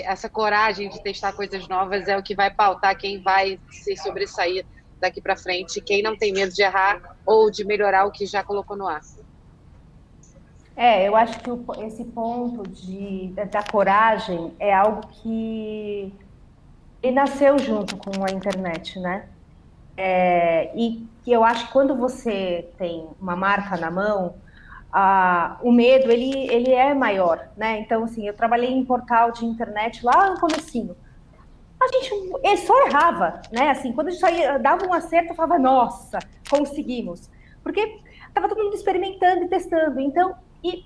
essa coragem de testar coisas novas é o que vai pautar quem vai se sobressair daqui para frente, quem não tem medo de errar ou de melhorar o que já colocou no ar. Eu acho que esse ponto da coragem é algo que nasceu junto com a internet, né? E que eu acho que quando você tem uma marca na mão, o medo, ele é maior, né? Então, assim, eu trabalhei em portal de internet lá no comecinho. A gente só errava, né? Assim, quando a gente só dava um acerto, eu falava, nossa, conseguimos. Porque estava todo mundo experimentando e testando. Então, e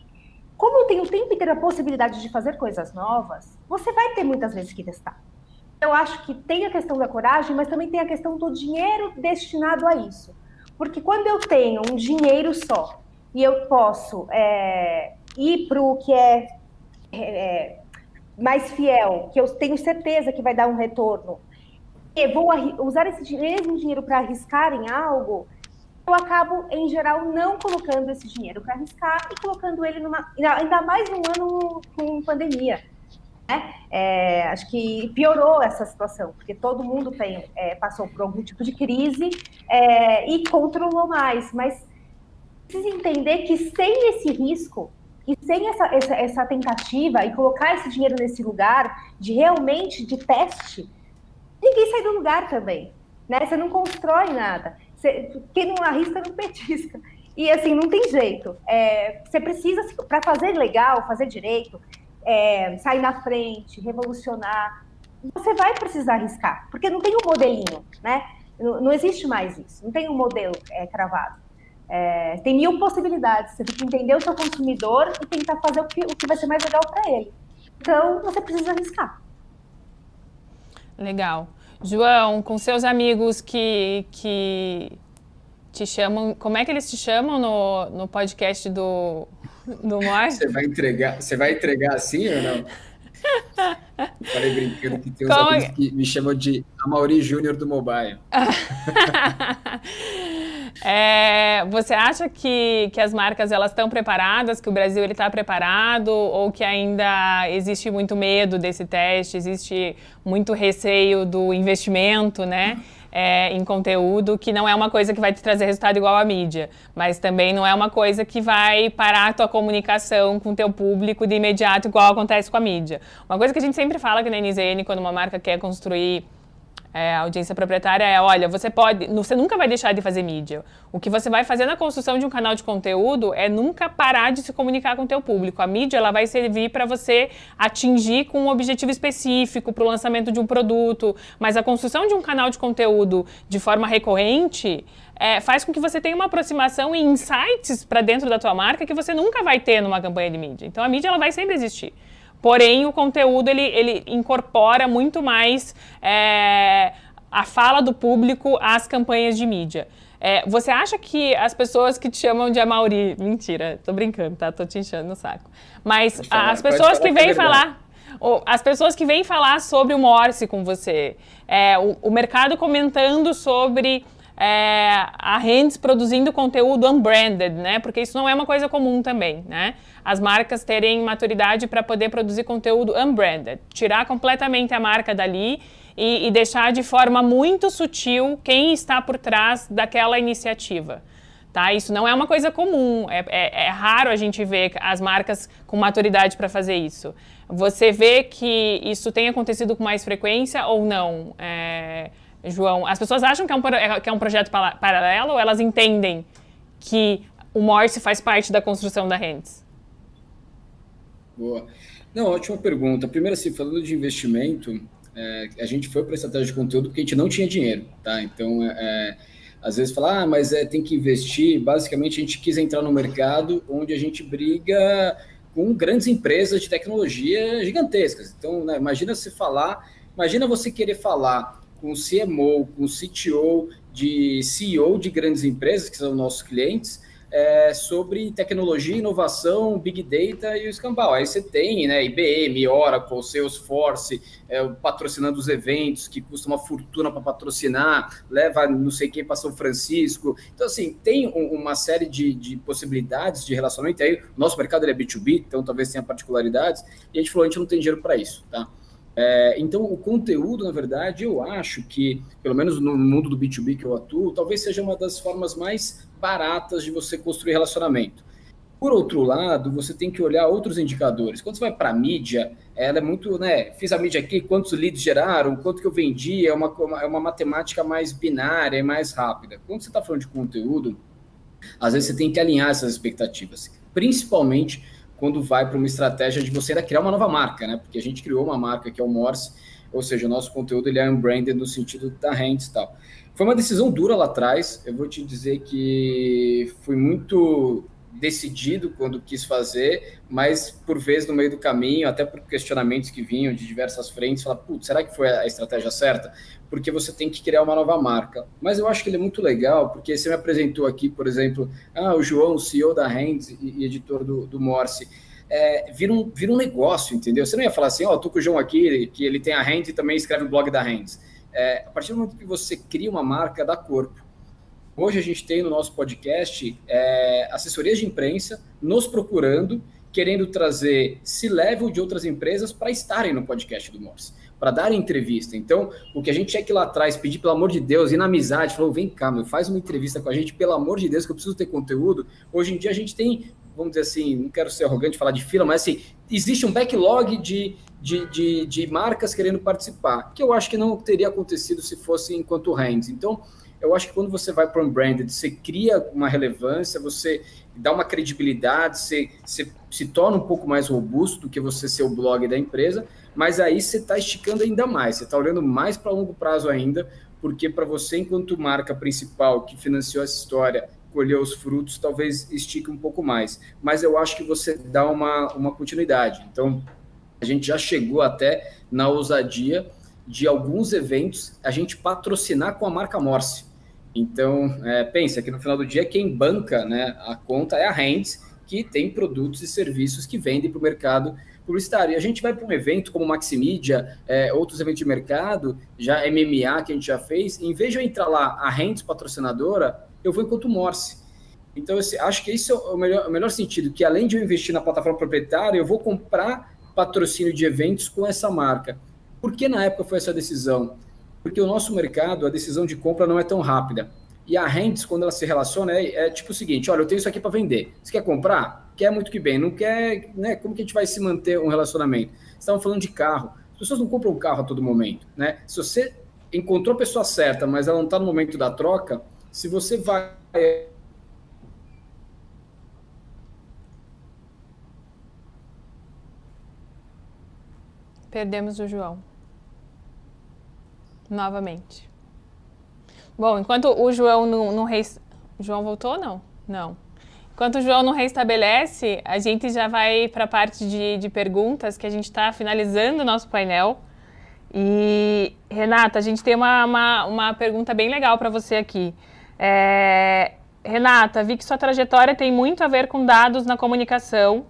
como eu tenho o tempo inteiro a possibilidade de fazer coisas novas, você vai ter muitas vezes que testar. Eu acho que tem a questão da coragem, mas também tem a questão do dinheiro destinado a isso. Porque quando eu tenho um dinheiro só e eu posso ir para o que é mais fiel, que eu tenho certeza que vai dar um retorno, e vou usar esse mesmo dinheiro para arriscar em algo, eu acabo, em geral, não colocando esse dinheiro para arriscar e colocando ele ainda mais num ano com pandemia. Né? Acho que piorou essa situação, porque todo mundo passou por algum tipo de crise e controlou mais, mas precisa entender que sem esse risco, e sem essa tentativa e colocar esse dinheiro nesse lugar de realmente de teste, ninguém sai do lugar também. Né? Você não constrói nada. Quem não arrisca, não petisca. E assim, não tem jeito. Você precisa, para fazer legal, fazer direito, sair na frente, revolucionar, você vai precisar arriscar, porque não tem um modelinho, né? Não existe mais isso, não tem um modelo cravado. Tem 1000 possibilidades, você tem que entender o seu consumidor e tentar fazer o que vai ser mais legal para ele. Então, você precisa arriscar. Legal. João, com seus amigos que te chamam, como é que eles te chamam no podcast do Mor? Você vai entregar assim ou não? Eu falei brincando que tem uns amigos que me chamam de Amaury Júnior do mobile. Você acha que as marcas elas estão preparadas, que o Brasil está preparado, ou que ainda existe muito medo desse teste, existe muito receio do investimento, né? Em conteúdo, que não é uma coisa que vai te trazer resultado igual à mídia, mas também não é uma coisa que vai parar a tua comunicação com o teu público de imediato, igual acontece com a mídia. Uma coisa que a gente sempre fala aqui na NZN, quando uma marca quer construir a audiência proprietária olha, você nunca vai deixar de fazer mídia. O que você vai fazer na construção de um canal de conteúdo é nunca parar de se comunicar com o teu público. A mídia ela vai servir para você atingir com um objetivo específico, para o lançamento de um produto, mas a construção de um canal de conteúdo de forma recorrente faz com que você tenha uma aproximação e insights para dentro da tua marca que você nunca vai ter numa campanha de mídia. Então a mídia ela vai sempre existir. Porém, o conteúdo, ele incorpora muito mais a fala do público às campanhas de mídia. Você acha que as pessoas que te chamam de Amaury... Mentira, tô brincando, tá? Tô te enchendo no saco. Mas as pessoas que vêm falar... As pessoas que vêm falar sobre o Morse com você, o mercado comentando sobre... a Hands produzindo conteúdo unbranded, né? Porque isso não é uma coisa comum também, né? As marcas terem maturidade para poder produzir conteúdo unbranded, tirar completamente a marca dali e deixar de forma muito sutil quem está por trás daquela iniciativa. Tá? Isso não é uma coisa comum, é raro a gente ver as marcas com maturidade para fazer isso. Você vê que isso tem acontecido com mais frequência ou não? João, as pessoas acham que é um projeto paralelo ou elas entendem que o Morse faz parte da construção da Hands? Boa. Não, ótima pergunta. Primeiro, assim, falando de investimento, a gente foi para a estratégia de conteúdo porque a gente não tinha dinheiro, tá? Então, às vezes fala, mas tem que investir. Basicamente, a gente quis entrar no mercado onde a gente briga com grandes empresas de tecnologia gigantescas. Então, né, imagina você querer falar com o CMO, com o CTO, CEO de grandes empresas, que são nossos clientes, sobre tecnologia, inovação, Big Data e o escambau. Aí você tem, né, IBM, Oracle, Salesforce, patrocinando os eventos, que custa uma fortuna para patrocinar, leva não sei quem para São Francisco. Então, assim, tem uma série de possibilidades de relacionamento. Aí, o nosso mercado ele é B2B, então talvez tenha particularidades, e a gente falou, a gente não tem dinheiro para isso, tá? Então, o conteúdo, na verdade, eu acho que, pelo menos no mundo do B2B que eu atuo, talvez seja uma das formas mais baratas de você construir relacionamento. Por outro lado, você tem que olhar outros indicadores. Quando você vai para a mídia, ela é muito, né? Fiz a mídia aqui, quantos leads geraram, quanto que eu vendi, é uma matemática mais binária, mais rápida. Quando você está falando de conteúdo, às vezes você tem que alinhar essas expectativas, principalmente quando vai para uma estratégia de você ainda criar uma nova marca, né? Porque a gente criou uma marca que é o Morse, ou seja, o nosso conteúdo ele é unbranded no sentido da Hands e tal. Foi uma decisão dura lá atrás, eu vou te dizer que fui muito decidido quando quis fazer, mas por vezes no meio do caminho, até por questionamentos que vinham de diversas frentes, falar, putz, será que foi a estratégia certa? Porque você tem que criar uma nova marca. Mas eu acho que ele é muito legal, porque você me apresentou aqui, por exemplo, o João, CEO da Hands e editor do Morse, vira um negócio, entendeu? Você não ia falar assim, tô com o João aqui, que ele tem a Hands e também escreve o blog da Hands. A partir do momento que você cria uma marca, dá corpo. Hoje a gente tem no nosso podcast assessorias de imprensa nos procurando, querendo trazer C-level de outras empresas para estarem no podcast do Morse, para darem entrevista. Então, o que a gente tinha que ir lá atrás, pedir pelo amor de Deus, ir na amizade, falou, vem cá, faz uma entrevista com a gente, pelo amor de Deus, que eu preciso ter conteúdo. Hoje em dia a gente tem, vamos dizer assim, não quero ser arrogante falar de fila, mas assim, existe um backlog de marcas querendo participar, que eu acho que não teria acontecido se fosse enquanto Hands. Então, eu acho que quando você vai para um branded, você cria uma relevância, você dá uma credibilidade, você se torna um pouco mais robusto do que você ser o blog da empresa, mas aí você está esticando ainda mais, você está olhando mais para longo prazo ainda, porque para você, enquanto marca principal que financiou essa história, colher os frutos, talvez estique um pouco mais. Mas eu acho que você dá uma continuidade. Então, a gente já chegou até na ousadia de alguns eventos a gente patrocinar com a marca Morse. Então, pensa que no final do dia quem banca, né, a conta é a Hands, que tem produtos e serviços que vendem para o mercado publicitário. E a gente vai para um evento como Maximídia, outros eventos de mercado, já MMA que a gente já fez, em vez de eu entrar lá, a Hands patrocinadora, eu vou enquanto Morse. Então, acho que esse é o melhor sentido, que além de eu investir na plataforma proprietária, eu vou comprar patrocínio de eventos com essa marca. Por que na época foi essa decisão? Porque o nosso mercado, a decisão de compra não é tão rápida. E a Hands, quando ela se relaciona, é tipo o seguinte, olha, eu tenho isso aqui para vender. Você quer comprar? Quer muito que bem. Não quer, né? Como que a gente vai se manter um relacionamento? Estavam falando de carro. As pessoas não compram um carro a todo momento, né? Se você encontrou a pessoa certa, mas ela não está no momento da troca, se você vai... Perdemos o João. Novamente. Bom, enquanto o João não O João voltou, não? Não. Enquanto o João não reestabelece, a gente já vai para a parte de perguntas, que a gente está finalizando o nosso painel. E, Renata, a gente tem uma pergunta bem legal para você aqui. Renata, vi que sua trajetória tem muito a ver com dados na comunicação,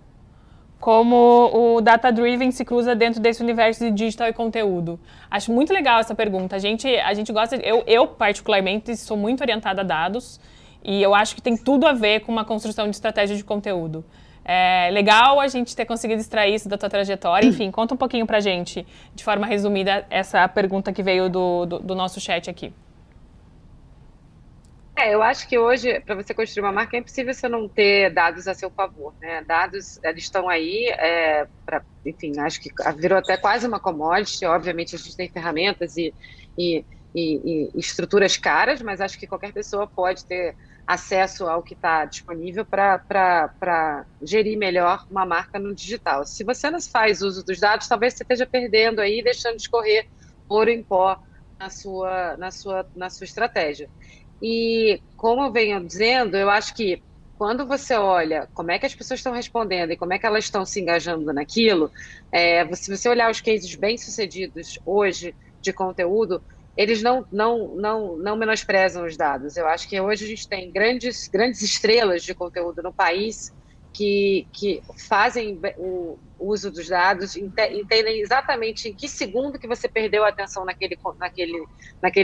como o data-driven se cruza dentro desse universo de digital e conteúdo. Acho muito legal essa pergunta. A gente gosta, eu particularmente sou muito orientada a dados e eu acho que tem tudo a ver com uma construção de estratégia de conteúdo. É legal a gente ter conseguido extrair isso da tua trajetória. Enfim, conta um pouquinho pra gente, de forma resumida, essa pergunta que veio do nosso chat aqui. Eu acho que hoje, para você construir uma marca, é impossível você não ter dados a seu favor, né? Dados, eles estão aí, enfim, acho que virou até quase uma commodity. Obviamente, a gente tem ferramentas e estruturas caras, mas acho que qualquer pessoa pode ter acesso ao que está disponível para gerir melhor uma marca no digital. Se você não faz uso dos dados, talvez você esteja perdendo aí, deixando de escorrer ouro em pó na sua estratégia. E, como eu venho dizendo, eu acho que quando você olha como é que as pessoas estão respondendo e como é que elas estão se engajando naquilo, se você olhar os cases bem-sucedidos hoje de conteúdo, eles não menosprezam os dados. Eu acho que hoje a gente tem grandes estrelas de conteúdo no país que fazem o uso dos dados, entendem exatamente em que segundo que você perdeu a atenção naquele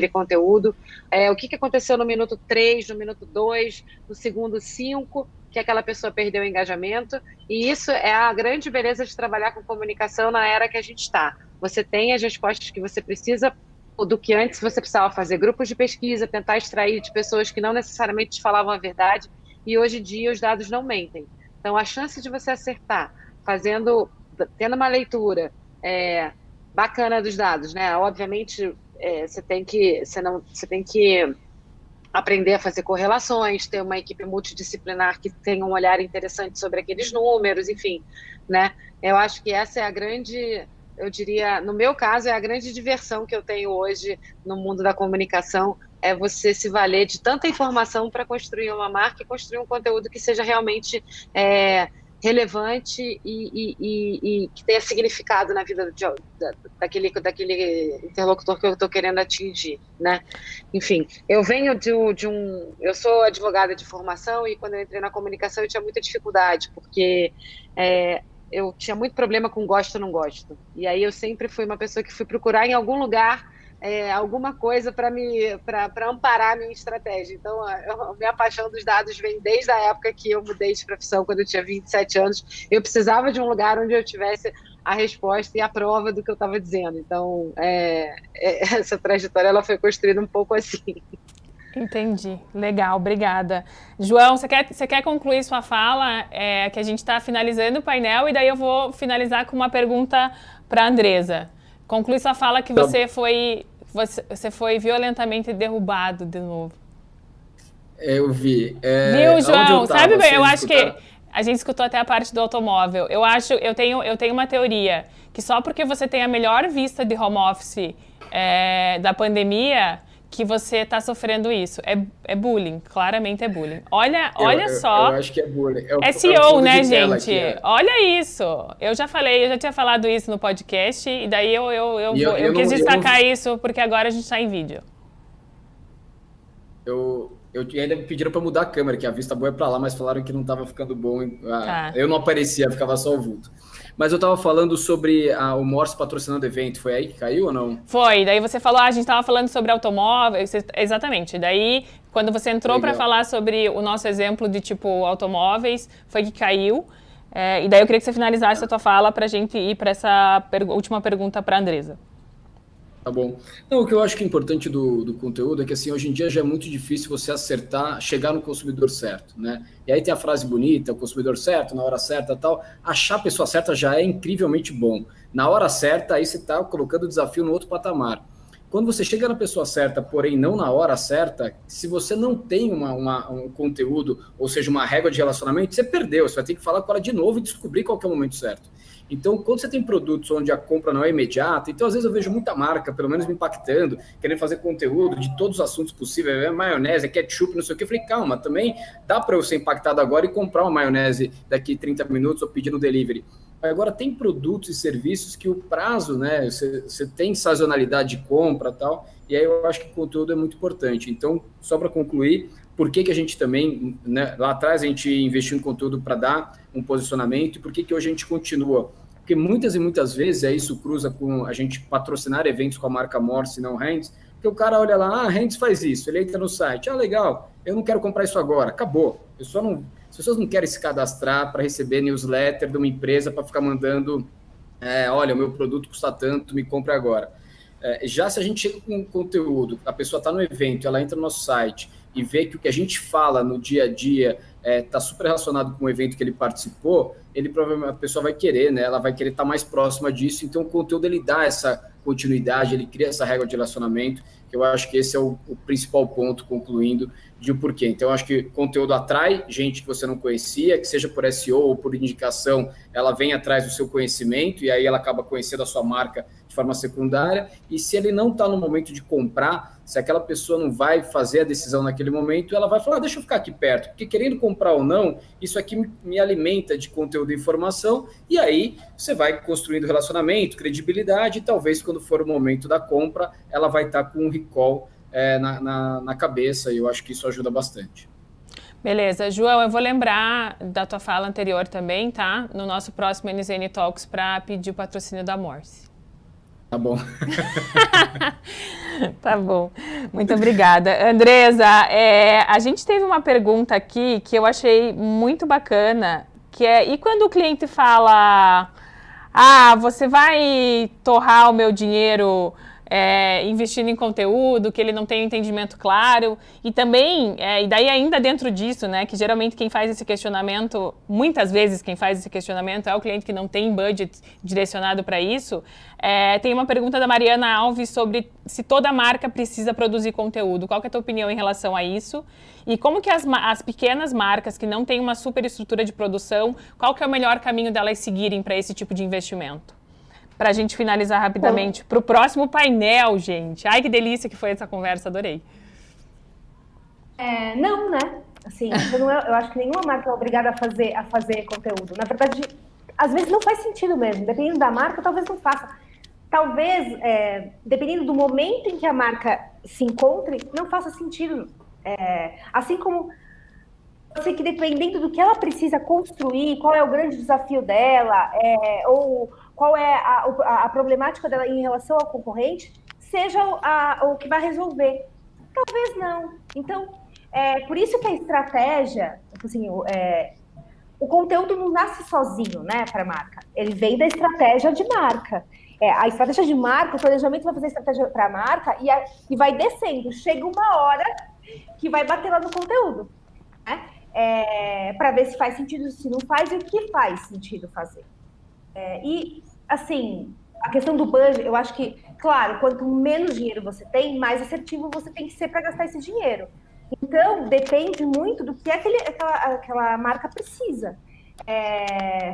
conteúdo, o que aconteceu no minuto 3, no minuto 2, no segundo 5, que aquela pessoa perdeu o engajamento, e isso é a grande beleza de trabalhar com comunicação na era que a gente está. Você tem as respostas que você precisa, do que antes você precisava fazer grupos de pesquisa, tentar extrair de pessoas que não necessariamente te falavam a verdade, e hoje em dia os dados não mentem. Então, a chance de você acertar, tendo uma leitura bacana dos dados, né? Obviamente, você tem que aprender a fazer correlações, ter uma equipe multidisciplinar que tenha um olhar interessante sobre aqueles números, enfim, né? Eu acho que essa é a grande, eu diria, no meu caso, é a grande diversão que eu tenho hoje no mundo da comunicação, é você se valer de tanta informação para construir uma marca e construir um conteúdo que seja realmente relevante e que tenha significado na vida daquele interlocutor que eu estou querendo atingir, né? Enfim, eu venho eu sou advogada de formação e quando eu entrei na comunicação eu tinha muita dificuldade, porque eu tinha muito problema com gosto ou não gosto. E aí eu sempre fui uma pessoa que fui procurar em algum lugar alguma coisa para amparar a minha estratégia. Então, a minha paixão dos dados vem desde a época que eu mudei de profissão, quando eu tinha 27 anos. Eu precisava de um lugar onde eu tivesse a resposta e a prova do que eu estava dizendo. Então, essa trajetória ela foi construída um pouco assim. Entendi. Legal, obrigada. João, você quer concluir sua fala? Que a gente está finalizando o painel e daí eu vou finalizar com uma pergunta para a Andresa. Conclui sua fala que você foi violentamente derrubado de novo. Eu vi. Viu, João? Sabe, eu acho que a gente escutou até a parte do automóvel. Eu tenho uma teoria que só porque você tem a melhor vista de home office da pandemia que você está sofrendo isso. É bullying, claramente é bullying. Olha só. Eu acho que é bullying. SEO, né, gente? Olha isso. Eu já tinha falado isso no podcast, e daí eu quis destacar isso, porque agora a gente está em vídeo. Eu ainda me pediram para mudar a câmera, que a vista boa é para lá, mas falaram que não estava ficando bom. Tá. Eu não aparecia, ficava só o vulto. Mas eu estava falando sobre o Morse patrocinando evento. Foi aí que caiu ou não? Foi. Daí você falou, a gente estava falando sobre automóveis. Exatamente. Daí, quando você entrou para falar sobre o nosso exemplo de tipo automóveis, foi que caiu. E daí eu queria que você finalizasse a tua fala para a gente ir para essa última pergunta para a Andresa. Tá bom. Não, o que eu acho que é importante do conteúdo é que, assim, hoje em dia já é muito difícil você acertar, chegar no consumidor certo, né? E aí tem a frase bonita, o consumidor certo, na hora certa e tal. Achar a pessoa certa já é incrivelmente bom. Na hora certa, aí você está colocando o desafio no outro patamar. Quando você chega na pessoa certa, porém não na hora certa, se você não tem um conteúdo, ou seja, uma régua de relacionamento, você perdeu. Você vai ter que falar com ela de novo e descobrir qual que é o momento certo. Então, quando você tem produtos onde a compra não é imediata, então às vezes eu vejo muita marca, pelo menos me impactando, querendo fazer conteúdo de todos os assuntos possíveis, maionese, ketchup, não sei o que. Eu falei, calma, também dá para eu ser impactado agora e comprar uma maionese daqui 30 minutos ou pedir no delivery. Agora, tem produtos e serviços que o prazo, né, você tem sazonalidade de compra e tal, e aí eu acho que o conteúdo é muito importante. Então, só para concluir, por que a gente também, né, lá atrás a gente investiu em conteúdo para dar um posicionamento, e por que hoje a gente continua? Porque muitas e muitas vezes isso cruza com a gente patrocinar eventos com a marca Morse e não Hands, porque o cara olha lá, Hands faz isso, ele entra no site, legal, eu não quero comprar isso agora, acabou. As pessoas não querem se cadastrar para receber newsletter de uma empresa para ficar mandando, olha, o meu produto custa tanto, me compre agora. Já se a gente chega com conteúdo, a pessoa está no evento, ela entra no nosso site e vê que o que a gente fala no dia a dia está super relacionado com o evento que ele participou, provavelmente a pessoa vai querer, né? Ela vai querer estar mais próxima disso, então o conteúdo ele dá essa continuidade, ele cria essa regra de relacionamento, que eu acho que esse é o principal ponto, concluindo, de o porquê. Então, eu acho que conteúdo atrai gente que você não conhecia, que seja por SEO ou por indicação, ela vem atrás do seu conhecimento e aí ela acaba conhecendo a sua marca de forma secundária. E se ele não está no momento de comprar, se aquela pessoa não vai fazer a decisão naquele momento, ela vai falar, deixa eu ficar aqui perto, porque querendo comprar comprar ou não, isso aqui me alimenta de conteúdo e informação, e aí você vai construindo relacionamento, credibilidade, e talvez quando for o momento da compra, ela vai estar com um recall na cabeça, e eu acho que isso ajuda bastante. Beleza. João, eu vou lembrar da tua fala anterior também, tá? No nosso próximo NZN Talks para pedir o patrocínio da Morse. Tá bom. Tá bom. Muito obrigada. Andresa, a gente teve uma pergunta aqui que eu achei muito bacana, que é, e quando o cliente fala, você vai torrar o meu dinheiro investindo em conteúdo, que ele não tem um entendimento claro, e também, e daí ainda dentro disso, né, que geralmente quem faz esse questionamento, muitas vezes quem faz esse questionamento é o cliente que não tem budget direcionado para isso. Tem uma pergunta da Mariana Alves sobre se toda marca precisa produzir conteúdo. Qual que é a tua opinião em relação a isso? E como que as pequenas marcas que não têm uma super estrutura de produção, qual que é o melhor caminho delas seguirem para esse tipo de investimento? Para a gente finalizar rapidamente, para o próximo painel, gente. Ai, que delícia que foi essa conversa, adorei. Não, né? Assim, eu acho que nenhuma marca é obrigada a fazer conteúdo. Na verdade, às vezes não faz sentido mesmo. Dependendo da marca, talvez não faça. Talvez, dependendo do momento em que a marca se encontre, não faça sentido. Assim como eu sei que dependendo do que ela precisa construir, qual é o grande desafio dela, ou qual é a problemática dela em relação ao concorrente, seja o que vai resolver. Talvez não. Então, por isso que a estratégia, assim, o conteúdo não nasce sozinho, né, para a marca. Ele vem da estratégia de marca. A estratégia de marca, o planejamento vai fazer estratégia para a marca e vai descendo. Chega uma hora que vai bater lá no conteúdo, né? Para ver se faz sentido, se não faz, e o que faz sentido fazer. E, assim, a questão do budget, eu acho que, claro, quanto menos dinheiro você tem, mais assertivo você tem que ser para gastar esse dinheiro. Então, depende muito do que aquela marca precisa,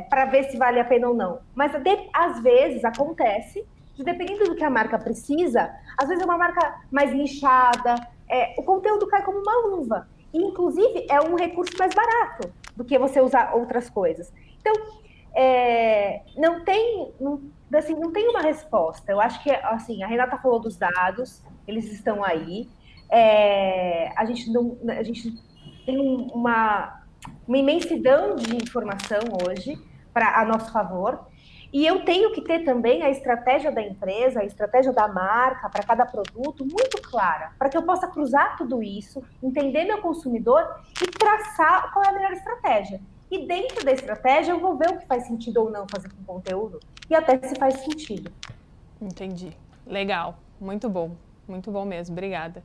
para ver se vale a pena ou não. Mas, às vezes, acontece, dependendo do que a marca precisa, às vezes é uma marca mais nichada, o conteúdo cai como uma luva. E, inclusive, é um recurso mais barato do que você usar outras coisas. Então, não tem uma resposta. Eu acho que, assim, a Renata falou dos dados, eles estão aí. A gente tem uma imensidão de informação hoje a nosso favor. E eu tenho que ter também a estratégia da empresa, a estratégia da marca para cada produto muito clara, para que eu possa cruzar tudo isso, entender meu consumidor e traçar qual é a melhor estratégia. E dentro da estratégia eu vou ver o que faz sentido ou não fazer com conteúdo e até se faz sentido. Entendi. Legal. Muito bom mesmo. Obrigada.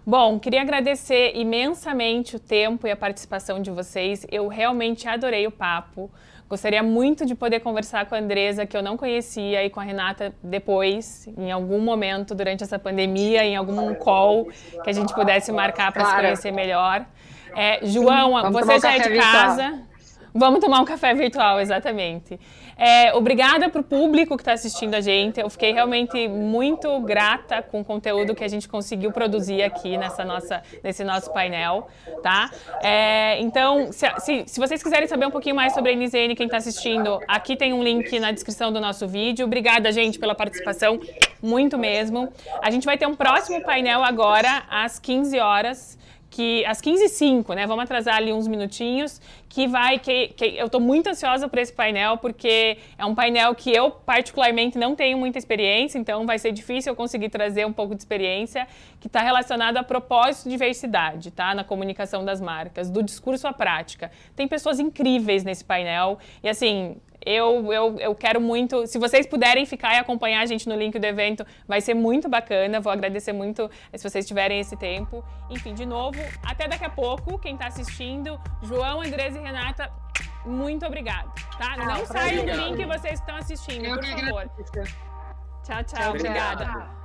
Bom, queria agradecer imensamente o tempo e a participação de vocês. Eu realmente adorei o papo. Gostaria muito de poder conversar com a Andresa, que eu não conhecia, e com a Renata depois, em algum momento durante essa pandemia, em algum call que a gente pudesse marcar para se conhecer melhor. João, você já é de casa. Vamos tomar um café virtual, exatamente. Obrigada para o público que está assistindo a gente. Eu fiquei realmente muito grata com o conteúdo que a gente conseguiu produzir aqui nesse nosso painel, tá? Então, se vocês quiserem saber um pouquinho mais sobre a NZN, quem está assistindo, aqui tem um link na descrição do nosso vídeo. Obrigada, gente, pela participação, muito mesmo. A gente vai ter um próximo painel agora, às 15 horas. Às 15h05, né? Vamos atrasar ali uns minutinhos, que eu estou muito ansiosa por esse painel, porque é um painel que eu particularmente não tenho muita experiência, então vai ser difícil eu conseguir trazer um pouco de experiência, que está relacionado a propósito de diversidade, tá? Na comunicação das marcas, do discurso à prática. Tem pessoas incríveis nesse painel, e assim, eu quero muito, se vocês puderem ficar e acompanhar a gente no link do evento, vai ser muito bacana, vou agradecer muito se vocês tiverem esse tempo. Enfim, de novo, até daqui a pouco, quem está assistindo, João, Andresa e Renata, muito obrigada, tá? Não saiam do link que vocês estão assistindo, por favor. Tchau, obrigada.